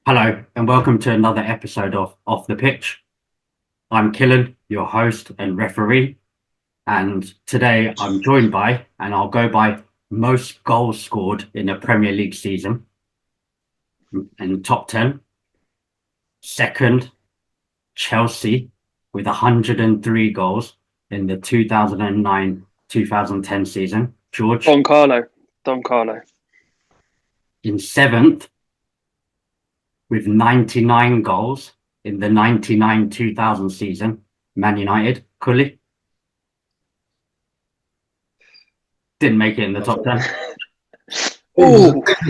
Hello and welcome to another episode of Off the Pitch. I'm Killen, your host and referee, and today I'm joined by, and I'll go by most goals scored in a Premier League season in top 10. Second, Chelsea with 103 goals in the 2009-2010 season. George. Don Carlo. In seventh, with 99 goals in the 99-2000 season, Man United. Cully. Didn't make it in the top 10. It's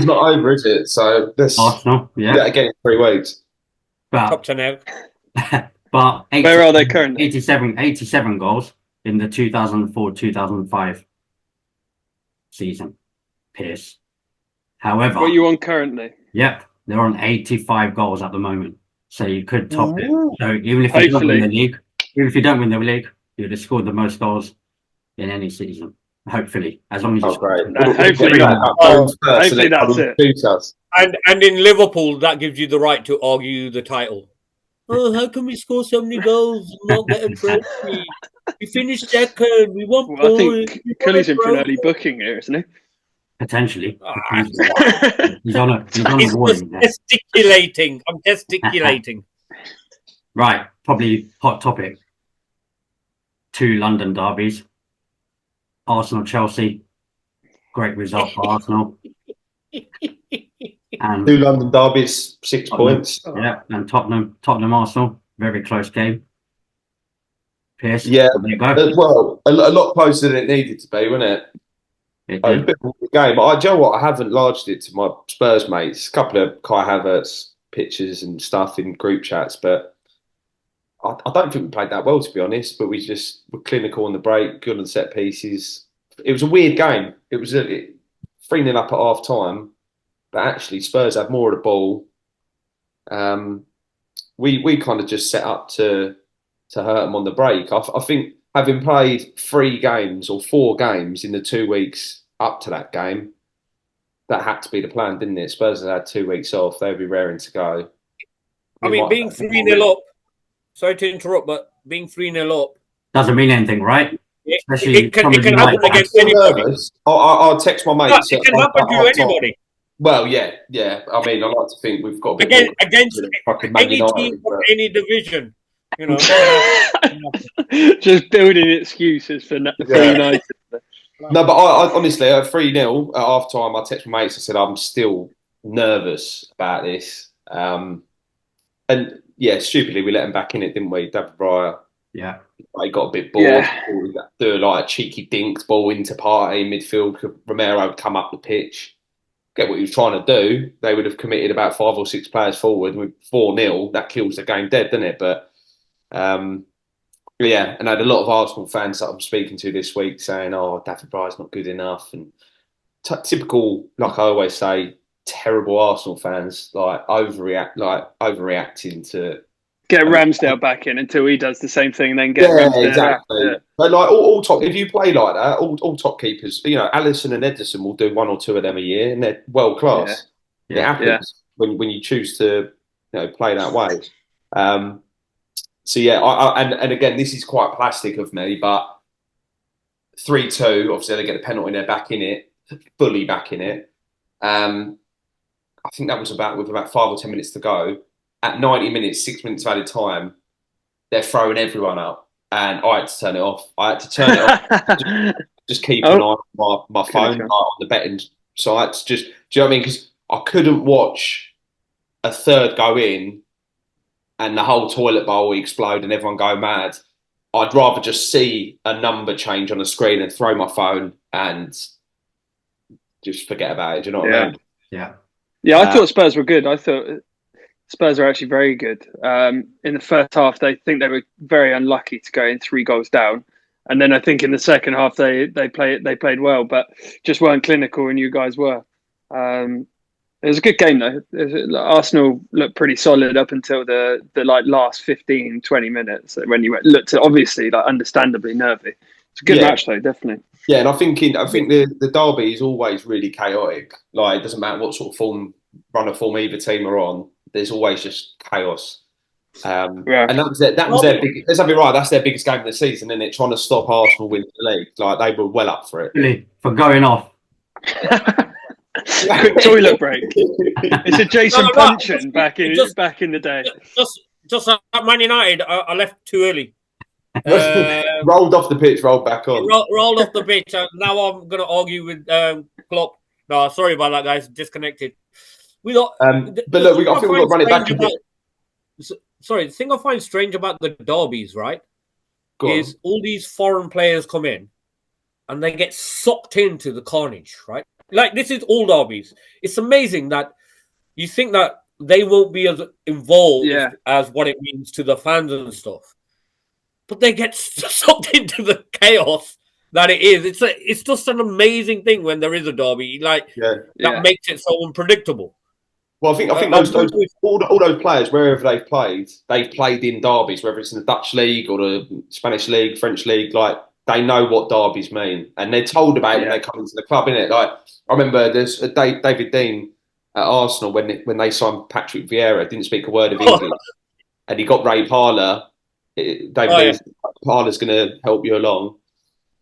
not over, is it? So this Arsenal, yeah. Again in 3 weeks. But, Top 10 out. but 80, Where are they currently? 87 goals in the 2004-2005 season. Pierce. However, What are you on currently? Yep, they're on 85 goals at the moment. So you could top it. So even if you don't Hopefully. win the league, you'd have scored the most goals in any season. Hopefully, as long as you great. Hopefully that's it. And in Liverpool, that gives you the right to argue the title. Oh, how can we score so many goals and not get a trophy? We finished second. We want Well, I think Cully's in for an early booking here, isn't he? Potentially. Ah. He's on a It's warning there. gesticulating. I'm gesticulating. Right, probably hot topic. 2 London derbies. Arsenal, Chelsea. Great result for Arsenal. And 2 London derbies, 6 points. yeah, and Tottenham, Arsenal, very close game. Pierce, Yeah, there you go. well, a lot closer than it needed to be, wasn't it? It A did. bit of a game. But do you know what? I haven't larged it to my Spurs mates. A couple of Kai Havertz pictures and stuff in group chats, but I don't think we played that well, to be honest. But we just were clinical on the break, good on set pieces. It was a weird game. It was 3-0 up at half time, but actually Spurs had more of the ball. We kind of just set up to hurt them on the break. I think having played 3 games or 4 games in the 2 weeks up to that game, that had to be the plan, didn't it? Spurs had 2 weeks off. They'd be raring to go. I mean, being 3-0 up, sorry to interrupt, but being 3-0 up, Doesn't mean anything, right? Especially it can happen United against Still anybody. nervous. I'll text my mates. It can happen to anybody. Well, yeah. I mean, I like to think we've got a bit Against more fucking Man any United, team from but- any division. You know, Just building excuses for United. No, but I honestly, at 3-0 at half time, I texted my mates. I said, I'm still nervous about this. And yeah, stupidly, we let him back in it, didn't we? David Raya. Yeah. He got a bit bored. Yeah. Do like a cheeky dink ball into Partey midfield. Romero would come up the pitch. Get what he was trying to do. They would have committed about 5 or 6 players forward with 4-0. That kills the game dead, doesn't it? But yeah, and I had a lot of Arsenal fans that I'm speaking to this week saying, "Oh, David Raya's not good enough," and typical, like I always say, terrible Arsenal fans overreacting to. Get Ramsdale back in until he does the same thing, and then get Ramsdale exactly. out. But like all top, if you play like that, all top keepers, Alisson and Ederson will do 1 or 2 of them a year, and they're world class. Yeah. It happens when you choose to play that way. So yeah, and again, this is quite plastic of me, but 3-2, obviously they get a penalty, they're back in it, fully back in it. I think that was with about 5 or 10 minutes to go. At 90 minutes, 6 minutes of added time, they're throwing everyone up, and I had to turn it off. I had to turn it off, just keep an eye on my phone, on the betting sites. Do you know what I mean? Because I couldn't watch a third go in and the whole toilet bowl explode and everyone go mad. I'd rather just see a number change on the screen and throw my phone and just forget about it. Do you know what I mean? Yeah. Yeah, I thought Spurs were good. I thought Spurs are actually very good. In the first half, they were very unlucky to go in 3 goals down, and then I think in the second half they played well, but just weren't clinical, and you guys were. It was a good game though. Arsenal looked pretty solid up until the last 15, 20 minutes when you looked obviously understandably nervy. It's a good match though, definitely. Yeah, and I think the derby is always really chaotic. Like, it doesn't matter what sort of run of form either team are on. there's always just chaos. Yeah. And that was their big. Let's have it right. That's their biggest game of the season, isn't it? Trying to stop Arsenal winning the league. Like they were well up for it. Really, for going off. Quick toilet break. It's a Jason Puncheon back in the day. Just like Man United, I left too early. Rolled off the pitch, rolled back on. Rolled off the pitch. Now I'm going to argue with Klopp. No, sorry about that, guys. Disconnected. We got. But look, I think we've got to run it back a bit. Sorry, the thing I find strange about the derbies, right, is all these foreign players come in and they get sucked into the carnage, right? Like, this is all derbies. It's amazing that you think that they won't be as involved as what it means to the fans and stuff. But they get sucked into the chaos that it is. It's just an amazing thing when there is a derby. Like, that makes it so unpredictable. Well, I think all those players, wherever they've played in derbies, whether it's in the Dutch league or the Spanish league, French league. Like they know what derbies mean, and they're told about it when they come into the club, innit? Like I remember, there's David Dean at Arsenal when they signed Patrick Vieira, didn't speak a word of English, and he got Ray Parlour. David Parlour's going to help you along,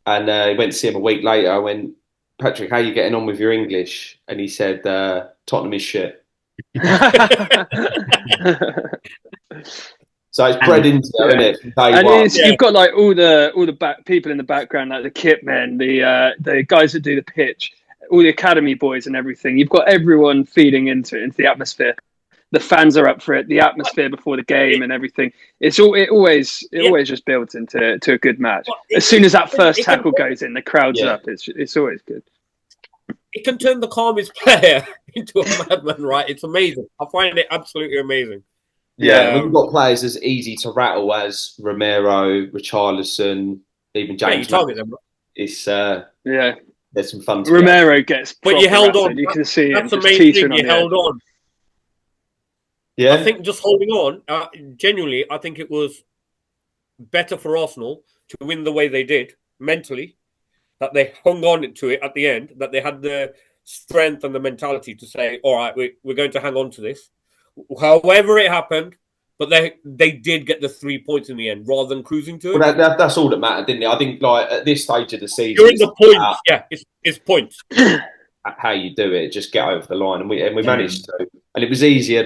and he went to see him a week later. I went, Patrick, how are you getting on with your English? And he said, Tottenham is shit. So it's bred into there, isn't it? And you've got like all the back people in the background, like the kit men, the guys that do the pitch, all the academy boys and everything. You've got everyone feeding into the atmosphere. The fans are up for it. The atmosphere before the game and everything. It always just builds into a good match. As soon as that first tackle goes in, the crowd's up. It's always good. It can turn the calmest player into a madman, right? It's amazing. I find it absolutely amazing. Yeah, we've got players as easy to rattle as Romero, Richarlison, even James. You target them. It's there's some fun. Romero gets, but you held on. You can see that's him amazing. You held on. Yeah, I think just holding on. Genuinely, I think it was better for Arsenal to win the way they did mentally. That they hung on to it at the end. That they had the strength and the mentality to say, "All right, we're going to hang on to this." However it happened, but they did get the 3 points in the end rather than cruising to it. Well, that's all that mattered, didn't it? I think like at this stage of the season, during the points, it's points. How you do it, just get over the line, and we managed to. And it was easier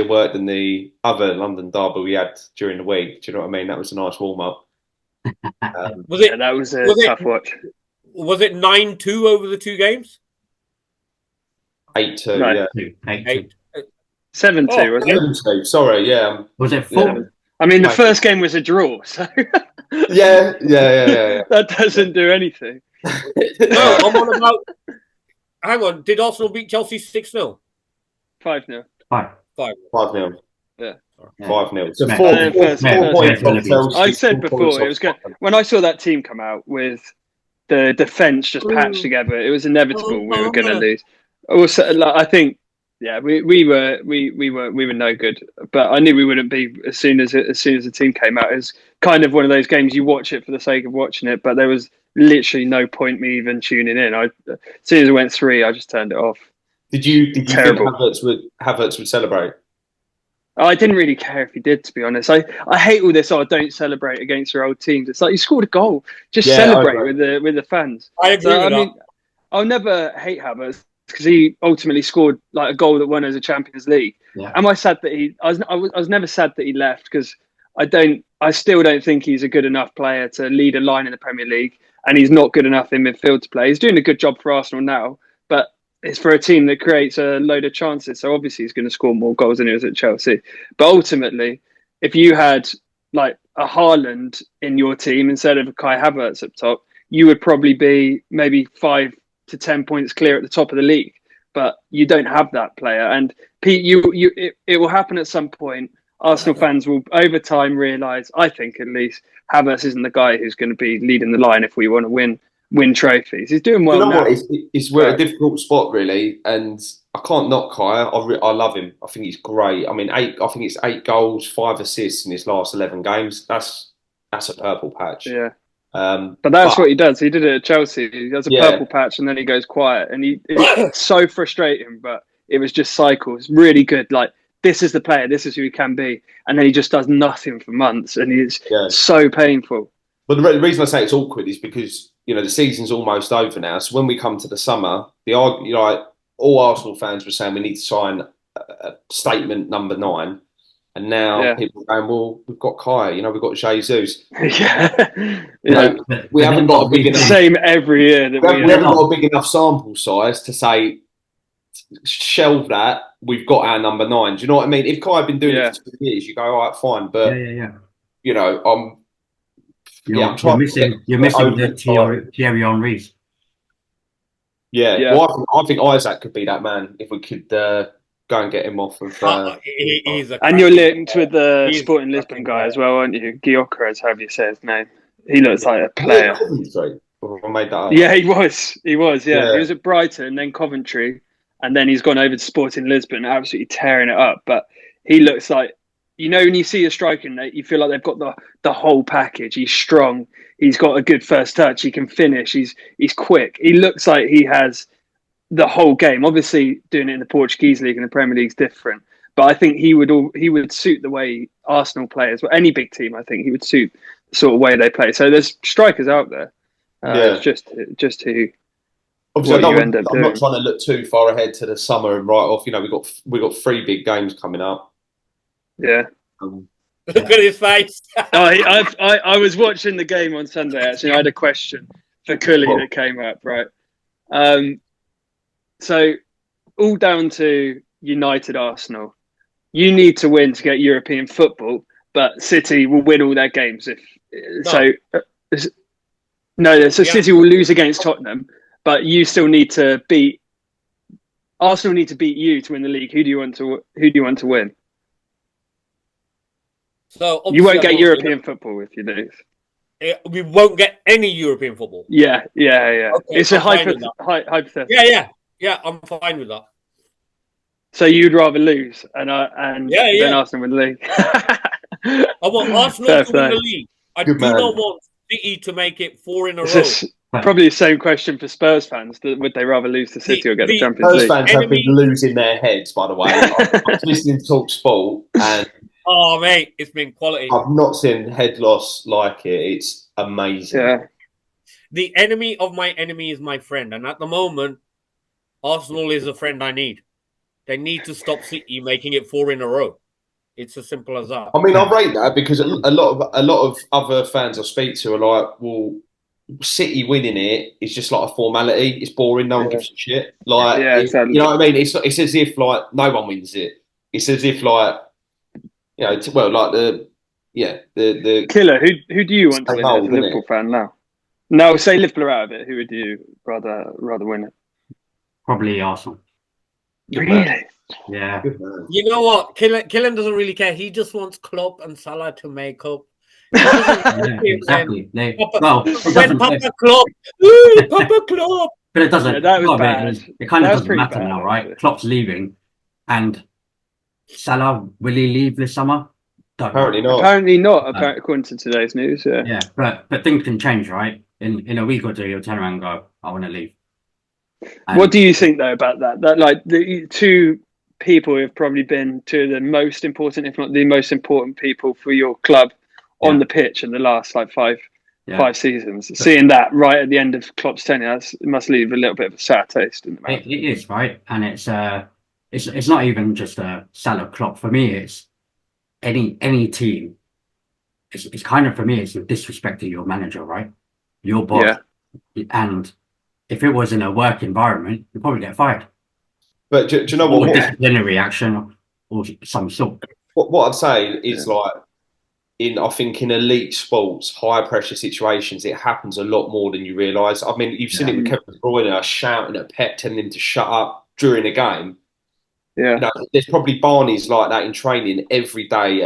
work than the other London derby we had during the week. Do you know what I mean? That was a nice warm up. That was a tough watch. Was it 9-2 over the two games? 8-2, 8-2. 7-2, wasn't it? 7-2, sorry, yeah. Was it 4? Yeah. I mean, the first game was a draw, so yeah. That doesn't do anything. No, I'm on about. Hang on, did Arsenal beat Chelsea 6-0? 5-0. 5-0. Yeah. 5-0. So 4 points. I said before, it was good. When I saw that team come out with the defence just patched together, it was inevitable we were going to lose. Also, like, I think, we were no good, but I knew we wouldn't be as soon as the team came out. It was kind of one of those games you watch it for the sake of watching it, but there was literally no point me even tuning in. As soon as it went 3, I just turned it off. Did you think Havertz would celebrate? I didn't really care if he did, to be honest. I hate all this. Don't celebrate against your old teams. It's like you scored a goal, just celebrate with the fans. I agree with that. I'll never hate Havertz because he ultimately scored like a goal that won us a Champions League. Yeah. Am I sad that I was never sad that he left because I still don't think he's a good enough player to lead a line in the Premier League, and he's not good enough in midfield to play. He's doing a good job for Arsenal now, but it's for a team that creates a load of chances. So obviously he's going to score more goals than he was at Chelsea. But ultimately, if you had like a Haaland in your team instead of a Kai Havertz up top, you would probably be maybe 5 to 10 points clear at the top of the league. But you don't have that player. And Pete, it will happen at some point. Arsenal fans will over time realise, I think at least, Havertz isn't the guy who's going to be leading the line if we want to win trophies. He's doing well now. We're at a difficult spot, really, and I can't knock Kai. I love him. I think he's great. I mean, I think it's 8 goals, 5 assists in his last 11 games. That's a purple patch. Yeah. But that's what he does. He did it at Chelsea. He does a purple patch and then he goes quiet, and it's so frustrating. But it was just cycles. Really good, like this is the player, this is who he can be, and then he just does nothing for months, and it's so painful. But the reason I say it's awkward is because the season's almost over now. So when we come to the summer, all Arsenal fans were saying we need to sign a statement number 9, and now people are going, well, we've got Kai, we've got Jesus. We haven't got a big enough same every year. We haven't got a big enough sample size to say shelve that. We've got our number 9. Do you know what I mean? If Kai had been doing it for 2 years, you go, all right, fine. But You're missing the Thierry Henry's. Yeah. Well, I think Isaac could be that man if we could go and get him off of. And you're linked with the Sporting Lisbon guy as well, aren't you? Gyökeres, however you say his name. He looks like a player. I made that up. Yeah, he was. He was at Brighton, then Coventry, and then he's gone over to Sporting Lisbon, absolutely tearing it up. But he looks like, when you see a striker, you feel like they've got the whole package. He's strong. He's got a good first touch. He can finish. He's quick. He looks like he has the whole game. Obviously, doing it in the Portuguese league and the Premier League is different. But I think he would suit the way Arsenal play as well. Any big team, I think he would suit the sort of way they play. So there's strikers out there. It's just who. Obviously, I'm not trying to look too far ahead to the summer and write off. We've got 3 big games coming up. Yeah. Look at his face. I was watching the game on Sunday, actually. I had a question for Cully that came up, right? So, all down to United Arsenal. You need to win to get European football, but City will win all their games. City will lose against Tottenham, but you still need to beat. Arsenal need to beat you to win the league. Who do you want to win? So you won't get European football if you lose. We won't get any European football. Yeah. Okay, it's a hypothetical. Yeah, I'm fine with that. So you'd rather lose than Arsenal win the league? I want Arsenal to win the league. I do not want City to make it 4 in a row. Probably the same question for Spurs fans. Would they rather lose to City or get the Champions League? Spurs fans have been losing their heads, by the way. I was listening to Talk Sport and... Oh, mate, it's been quality. I've not seen head loss like it. It's amazing. Yeah. The enemy of my enemy is my friend. And at the moment, Arsenal is a friend I need. They need to stop City making it 4 in a row. It's as simple as that. I mean, I rate that because a lot of other fans I speak to are like, well, City winning it is just like a formality. It's boring. No one gives a shit. Like, exactly. You know what I mean? It's as if like no one wins it. It's as if like, the Killer. Who do you want to win as a Liverpool fan now? No, say Liverpool are out of it. Who would you rather win it? Probably Arsenal. Really? Yeah. You know what? Killen doesn't really care. He just wants Klopp and Salah to make up. Exactly. Papa Klopp. Papa Klopp. But it doesn't. Yeah, that was bad. It kind of doesn't matter now, right? Klopp's leaving, and Salah, will he leave this summer? Apparently not. Apparently not. According to today's news. Yeah, but things can change, right? In a week or two, you'll turn around and go, "I want to leave." And what do you think though about that? That like the 2 people who have probably been 2 of the most important, if not the most important people for your club on the pitch in the last like 5 seasons. Seeing that right at the end of Klopp's tenure, it must leave a little bit of a sour taste in the mouth. It is, right? And it's not even just a Salah Klopp. For me, it's any team. It's kind of, for me, it's a disrespect to your manager, right? Your boss. Yeah. And if it was in a work environment, you'd probably get fired. But do you know what? Or disciplinary action or some sort. What I'd say is like, I think in elite sports, high pressure situations, it happens a lot more than you realise. I mean, you've seen it with Kevin De Bruyne shouting at Pep, telling him to shut up during a game. Yeah, there's probably Barneys like that in training every day.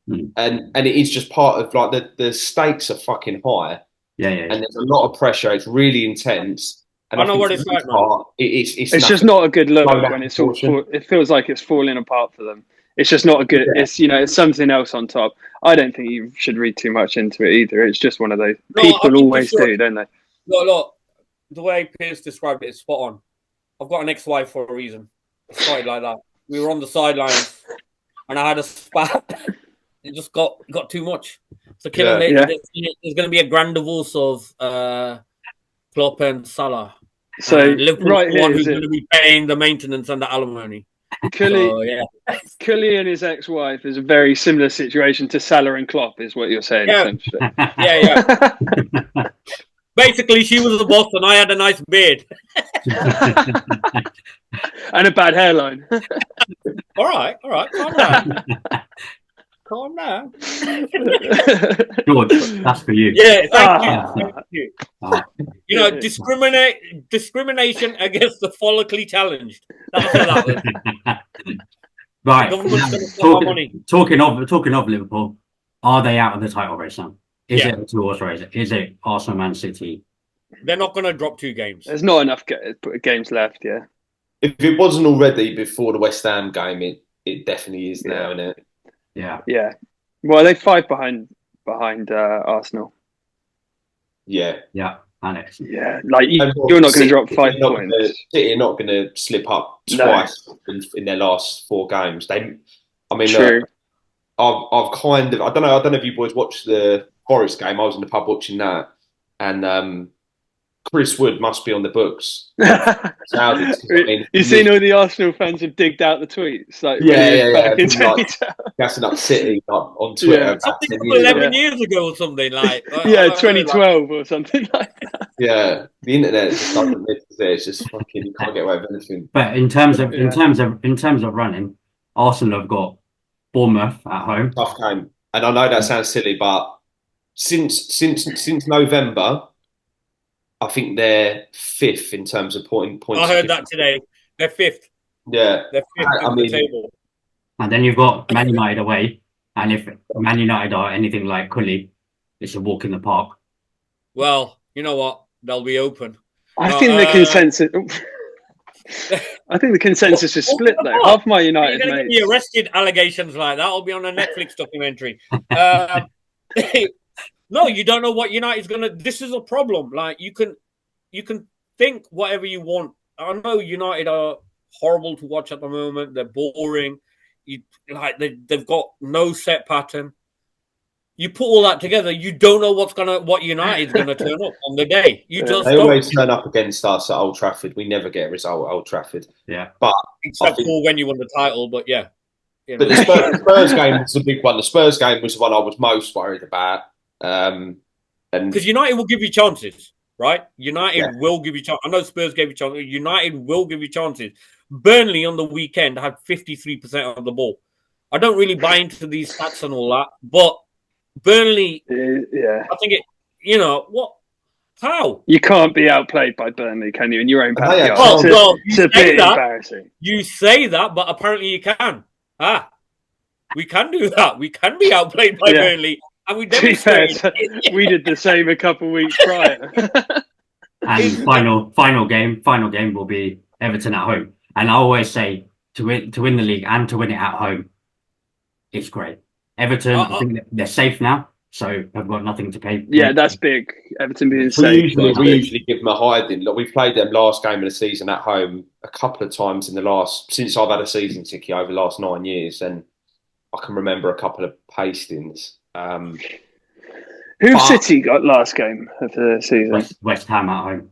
And it is just part of like the stakes are fucking high. Yeah. And there's a lot of pressure. It's really intense. And I know what it's like, man. It's just not a good look when it's all. It feels like it's falling apart for them. It's just not a good. Yeah. It's something else on top. I don't think you should read too much into it either. It's just one of those people always do, don't they? Look, the way Piers described it is spot on. I've got an ex-wife for a reason. It started like that. we were on the sidelines, and I had a spat. It just got too much. So Killen, there's going to be a grand divorce of Klopp and Salah. So Liverpool's right the one here, who's going to be paying the maintenance and the alimony. Cully and his ex-wife is a very similar situation to Salah and Klopp, is what you're saying, essentially. Yeah. Basically, she was the boss and I had a nice beard. And a bad hairline. All right. Calm down. George, that's for you. Yeah, thank you. You know, discrimination against the follically challenged. That's what that was. Right. Talking of Liverpool, are they out of the title race now? Is it a two-horse race? Is it Arsenal, Man City? They're not going to drop 2 games. There's not enough games left, yeah. If it wasn't already before the West Ham game, it definitely is now, isn't it? Yeah. Well, they're 5 behind Arsenal. Yeah. Alex. Yeah, like you're not going to drop 5 points. City are not going to slip up twice in their last 4 games. True. I've kind of I don't know if you boys watched the Forest game. I was in the pub watching that, and Chris Wood must be on the books. You've seen all the Arsenal fans have digged out the tweets, like gassing up City on Twitter. Something 11 years ago or something like. 2012 or something like that. Yeah, the internet just doesn't miss there. It's just fucking you can't get away with anything. But in terms of running, Arsenal have got Bournemouth at home. Tough game, and I know that sounds silly, but since November, I think they're 5th in terms of points. I heard that today. They're 5th. Yeah, they're 5th on the table. And then you've got Man United away, and if Man United are anything like Cully, it's a walk in the park. Well, you know what? They'll be open. I think the consensus. I think the consensus is split though. Half my United mates. You're going to be arrested. Allegations like that. I'll be on a Netflix documentary. No, you don't know what United's gonna. This is a problem. Like you can think whatever you want. I know United are horrible to watch at the moment. They're boring. They've got no set pattern. You put all that together, you don't know what United's gonna turn up on the day. They always turn up against us at Old Trafford. We never get a result at Old Trafford. Yeah, but except for when you won the title. But yeah, but the Spurs game was the big one. The Spurs game was the one I was most worried about. And because United will give you chances, right? United will give you chances. I know Spurs gave you chances. United will give you chances. Burnley on the weekend had 53% of the ball. I don't really buy into these stats and all that, but Burnley, I think how? You can't be outplayed by Burnley, can you? In your own backyard. It's a bit embarrassing. You say that, but apparently you can. We can do that. We can be outplayed by Burnley. And we demonstrated. We did the same a couple of weeks prior. And final game will be Everton at home. And I always say to win the league and to win it at home, it's great. Everton, I think they're safe now, so they've got nothing to pay. Yeah, that's big. Everton being safe. We usually give them a hiding. Like, we've played them last game of the season at home a couple of times since I've had a season ticket over the last 9 years, and I can remember a couple of pastings. Who City got last game of the season? West Ham at home.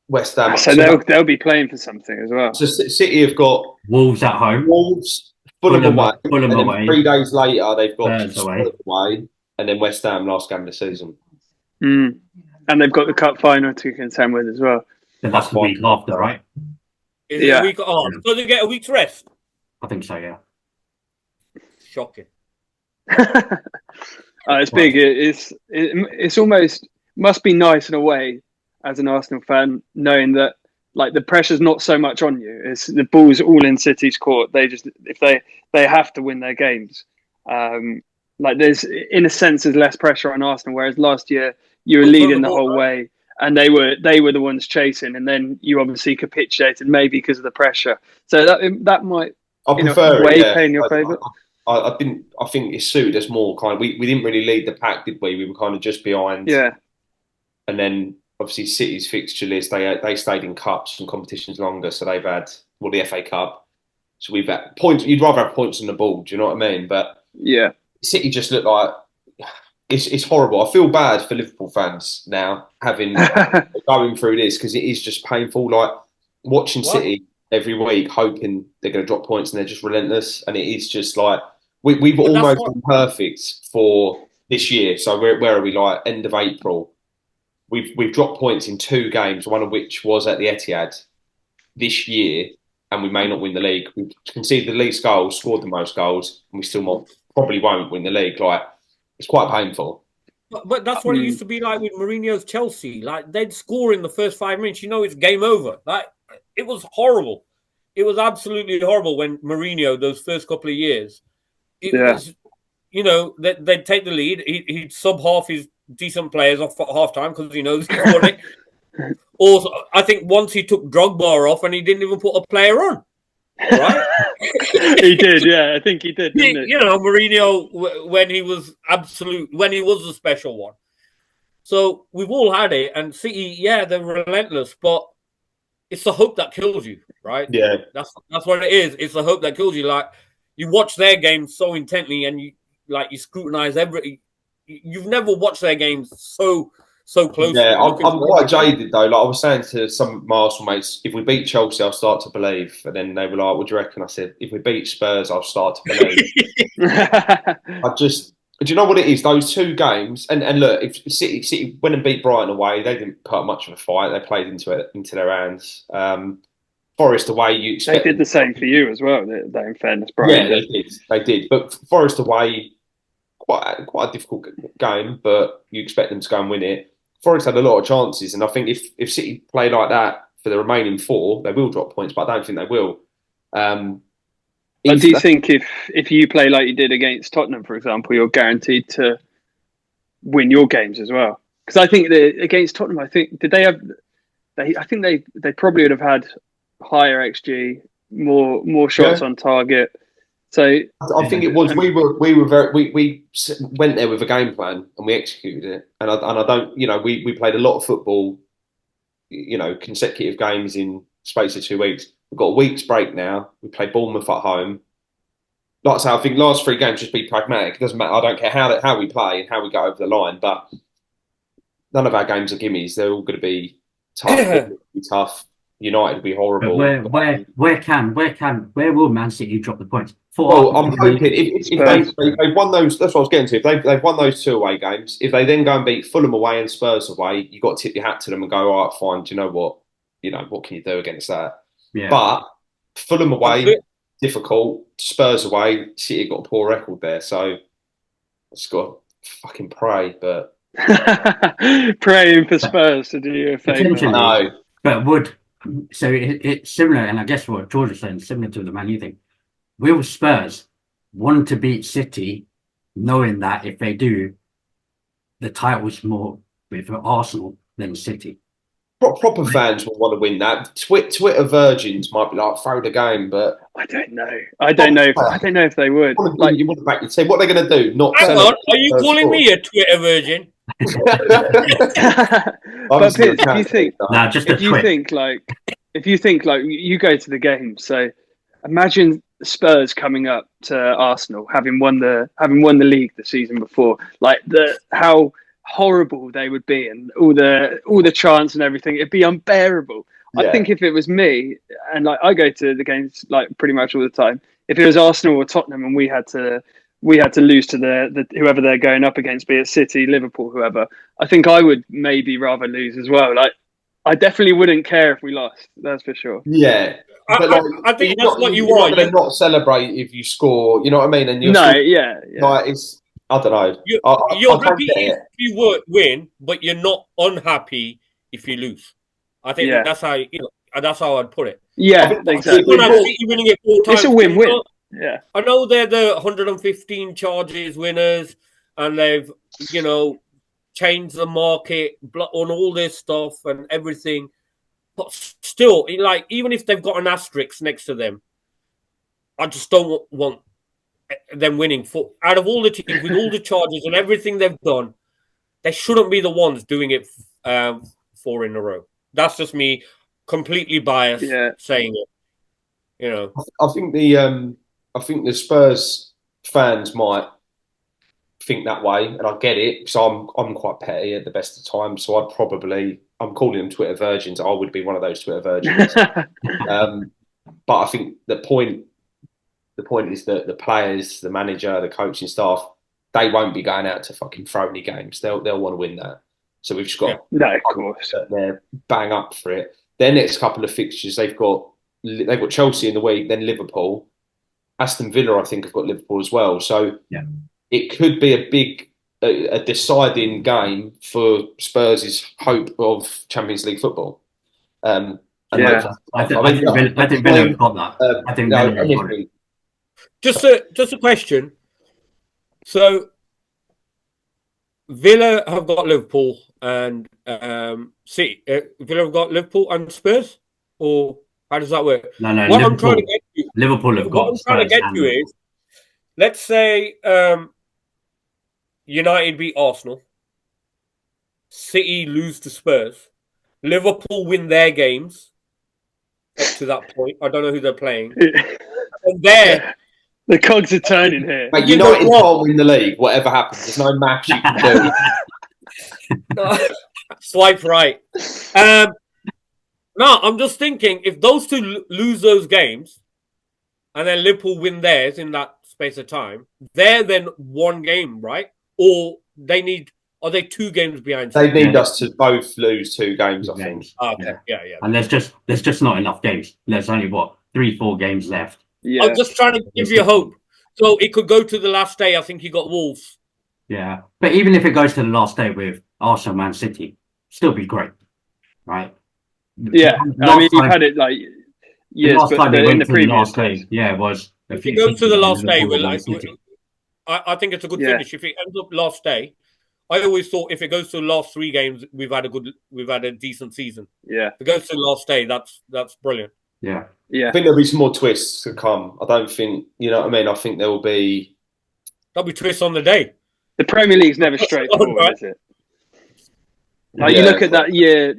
West Ham. So they'll be playing for something as well. So City have got Wolves at home. Wolves, Fulham away. 3 days later, they've got Spurs away, and then West Ham last game of the season. And they've got the cup final to contend with as well. But that's the week after, right? Is it a week off? So they get a week's rest? I think so, yeah. Shocking. It's big. It's almost must be nice in a way as an Arsenal fan, knowing that like the pressure's not so much on you. It's the ball's all in City's court. If they have to win their games. Like there's in a sense there's less pressure on Arsenal, whereas last year you were leading the whole way and they were the ones chasing, and then you obviously capitulated maybe because of the pressure. So that might play in your favour. I think it suited us more. Kind of, we didn't really lead the pack, did we? We were kind of just behind. Yeah. And then obviously City's fixture list, they stayed in cups and competitions longer, so they've had the FA Cup, So we've had points. You'd rather have points on the ball. Do you know what I mean? But Yeah. City just look like it's horrible. I feel bad for Liverpool fans now going through this because it is just painful. Like watching City every week, hoping they're going to drop points, and they're just relentless. And it is just like we've almost been perfect for this year. So where are we? Like end of April, we've dropped points in 2 games, one of which was at the Etihad this year, and we may not win the league. We've conceded the least goals, scored the most goals, and we still probably won't win the league. Like it's quite painful. But that's what it used to be like with Mourinho's Chelsea. Like they'd score in the first 5 minutes, it's game over. Like it was horrible. It was absolutely horrible when Mourinho, those first couple of years, it was, they'd take the lead. He'd sub half his decent players off at half time because he knows he's won it. Also, I think once he took Drogba off and he didn't even put a player on. Right? He did, yeah. I think he did, didn't he? Mourinho when he was the special one. So we've all had it, and City, they're relentless, but it's the hope that kills you, right? Yeah, that's what it is. It's the hope that kills you. Like you watch their games so intently, and you scrutinize every. You've never watched their games so closely. Yeah, I'm quite jaded though. Like I was saying to some of my Arsenal mates, if we beat Chelsea, I'll start to believe. And then they were like, "What do you reckon?" I said, "If we beat Spurs, I'll start to believe." Do you know what it is? Those 2 games, and look, if City went and beat Brighton away, they didn't put up much of a fight. They played into their hands. Forest away, you expect they did the same for you as well. They in fairness, Brighton. Yeah, they did. But Forest away, quite a difficult game, but you expect them to go and win it. Forest had a lot of chances, and I think if City play like that for the remaining 4, they will drop points, but I don't think they will. But do you think if you play like you did against Tottenham, for example, you're guaranteed to win your games as well? Because I think against Tottenham, I think they probably would have had higher XG, more shots on target. So I think it was we went there with a game plan and we executed it. And I don't, we played a lot of football, consecutive games in space of 2 weeks. We've got a week's break now. We play Bournemouth at home. Like I say, I think last 3 games just be pragmatic. It doesn't matter. I don't care how we play and how we go over the line, but none of our games are gimmies. They're all going to be tough. United will be horrible. Where will Man City drop the points? I'm hoping if they've won those. That's what I was getting to. If they've won those 2 away games, if they then go and beat Fulham away and Spurs away, you've got to tip your hat to them and go, all right, fine. Do you know what? What can you do against that? Yeah. But Fulham away, difficult. Spurs away, City got a poor record there, so I just got to fucking pray. But praying for Spurs to do you a favour. No, but it's similar, and I guess what George is saying, similar to the Man U thing. Will Spurs want to beat City, knowing that if they do, the title's more with Arsenal than City? Proper fans will want to win that. Twitter virgins might be like, throw the game, but I don't know. I don't know if they would. You want to back your team. What are they going to do? Hang on, are you calling me a Twitter virgin? But Piers, if you think like you go to the game, so imagine Spurs coming up to Arsenal, having won the league the season before, like how horrible they would be, and all the chants and everything. It'd be unbearable. Yeah. I think if it was me, and like I go to the games like pretty much all the time, if it was Arsenal or Tottenham and we had to lose to the whoever they're going up against, be it City, Liverpool, whoever, I think I would maybe rather lose as well. Like I definitely wouldn't care if we lost. That's for sure. Yeah. But I think that's what you want. You're not celebrate if you score. You know what I mean? And like it's. I don't know. You're happy if you win, but you're not unhappy if you lose. I think that's how that's how I'd put it. Yeah, exactly. Winning it 4 times. It's a win-win. Yeah, I know they're the 115 charges winners, and they've changed the market on all this stuff and everything. But still, like even if they've got an asterisk next to them, I just don't want them winning. Out of all the teams with all the charges and everything they've done, they shouldn't be the ones doing it 4 in a row. That's just me, completely biased saying it. You know, I think the Spurs fans might think that way, and I get it because I'm quite petty at the best of times. So I'm calling them Twitter virgins. I would be one of those Twitter virgins. But I think the point is that the players, the manager, the coaching staff, they won't be going out to fucking throw any games. They'll want to win that. So we've just got no, of course they're bang up for it. Their next couple of fixtures, they've got Chelsea in the week, then Liverpool, Aston Villa. I think have got Liverpool as well. So it could be a deciding game for Spurs' hope of Champions League football. I think Villa have got that. I think Villa have got it. Just a question. So Villa have got Liverpool and City. Villa have got Liverpool and Spurs, or how does that work? No. What I'm trying to get to, Liverpool have got. What I'm trying to get to is, let's say United beat Arsenal, City lose to Spurs, Liverpool win their games up to that point. I don't know who they're playing. And there, the cogs are turning here. Mate, United can't win the league. Whatever happens, there's no maths you can do. Swipe right. No, I'm just thinking if those two lose those games, and then Liverpool win theirs in that space of time, they're then one game, right? Or are they 2 games behind? They need us to both lose 2 games, I think. Okay, yeah. And there's just not enough games. There's only 3-4 games left. Yeah. I'm just trying to give you hope. So it could go to the last day. I think you got Wolves. Yeah, but even if it goes to the last day with Arsenal, Man City, still be great, right? Yeah, I mean, you've had it like years, but in the previous days. Yeah, it was. If it goes to the last day, I think it's a good finish. If it ends up last day, I always thought if it goes to the last 3 games, we've had a decent season. Yeah, if it goes to the last day, that's brilliant. Yeah. I think there'll be some more twists to come. I don't think, you know what I mean? I think there'll be twists on the day. The Premier League's never straightforward, is it? Like you look at that year,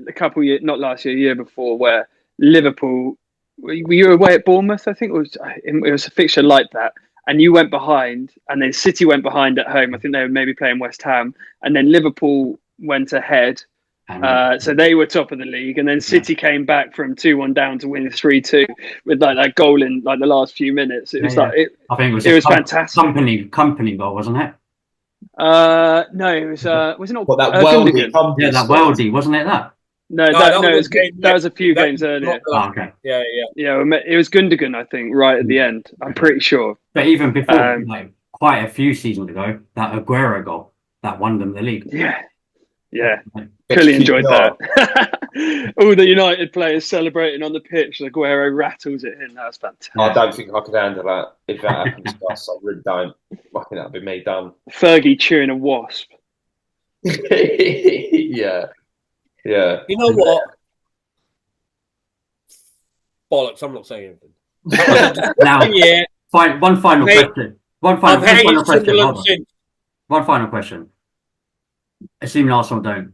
not last year, year before, where Liverpool, were you away at Bournemouth? I think it was a fixture like that, and you went behind, and then City went behind at home. I think they were maybe playing West Ham, and then Liverpool went ahead. So they were top of the league, and then City came back from 2-1 down to win 3-2 with like that goal in like the last few minutes. It was I think it was fantastic. Company goal, wasn't it? No, it was. Wasn't it? That Weldy, that Weldy, wasn't it? That. No, that was a few games earlier. Okay. Yeah. It was Gundogan, I think, right at the end. I'm pretty sure. But even before, quite a few seasons ago, that Aguero goal that won them the league. Yeah. Clearly enjoyed that. All the United players celebrating on the pitch. Aguero rattles it in. That's fantastic. I don't think I could handle that. If that happens to us, I really don't. I think that'd be me done. Fergie chewing a wasp. Yeah. You know what? Bollocks, I'm not saying anything. Now, one final question. One final question. Assuming Arsenal don't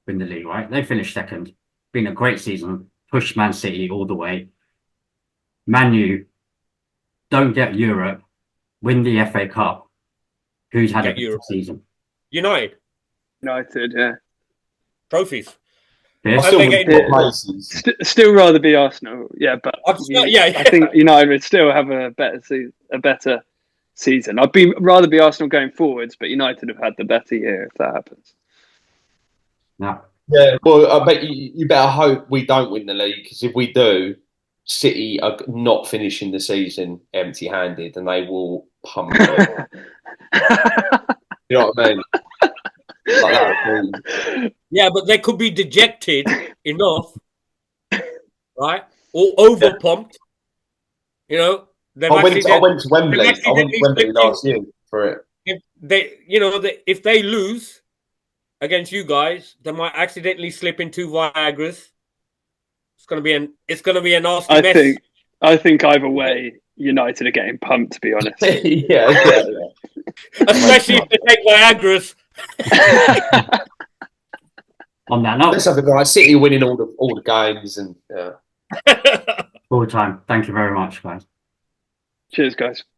win the league, right? They finished second. Been a great season. Pushed Man City all the way. Man U don't get Europe. Win the FA Cup. Who's had a good season? United, yeah. Trophies. Still rather be Arsenal, yeah. But I think United would still have a better season. I'd rather be Arsenal going forwards, but United have had the better year if that happens. No. Yeah, well, I bet you better hope we don't win the league, because if we do, City are not finishing the season empty-handed, and they will pump it. You know what I mean? Yeah, but they could be dejected enough, right? Or over pumped. You know, I went to Wembley. I went to Wembley last year for it. If they lose against you guys, they might accidentally slip into Viagra's. It's gonna be a nasty mess. I think either way, United are getting pumped. To be honest, yeah. Especially if they take Viagra's. On that note, let's have a go. City winning all the games, and Full time. Thank you very much, guys. Cheers, guys.